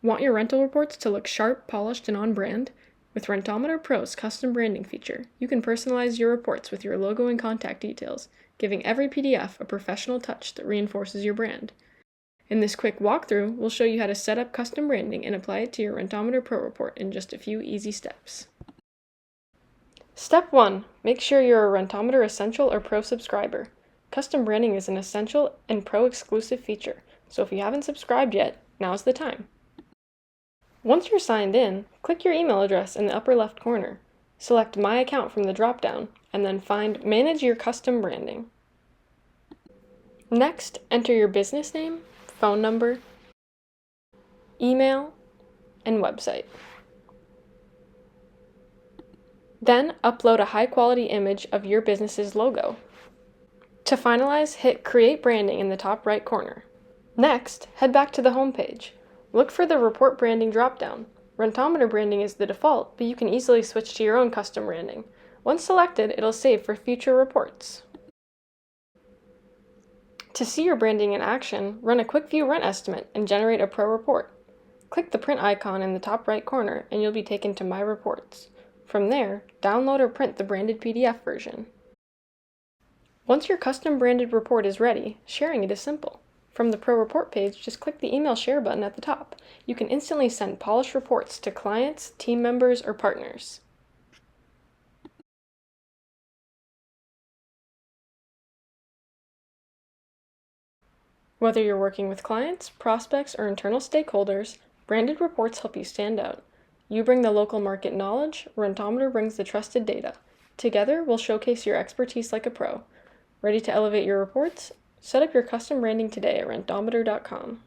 Want your rental reports to look sharp, polished, and on brand? With Rentometer Pro's custom branding feature, you can personalize your reports with your logo and contact details, giving every PDF a professional touch that reinforces your brand. In this quick walkthrough, we'll show you how to set up custom branding and apply it to your Rentometer Pro report in just a few easy steps. Step 1. Make sure you're a Rentometer Essential or Pro subscriber. Custom branding is an essential and Pro exclusive feature, so if you haven't subscribed yet, now's the time. Once you're signed in, click your email address in the upper left corner. Select My Account from the drop-down, and then find Manage Your Custom Branding. Next, enter your business name, phone number, email, and website. Then upload a high-quality image of your business's logo. To finalize, hit Create Branding in the top right corner. Next, head back to the home page. Look for the Report Branding drop-down. Rentometer branding is the default, but you can easily switch to your own custom branding. Once selected, it'll save for future reports. To see your branding in action, run a quick view rent estimate and generate a pro report. Click the print icon in the top right corner and you'll be taken to My Reports. From there, download or print the branded PDF version. Once your custom branded report is ready, sharing it is simple. From the Pro Report page, just click the Email Share button at the top. You can instantly send polished reports to clients, team members, or partners. Whether you're working with clients, prospects, or internal stakeholders, branded reports help you stand out. You bring the local market knowledge, Rentometer brings the trusted data. Together, we'll showcase your expertise like a pro. Ready to elevate your reports? Set up your custom branding today at rentometer.com.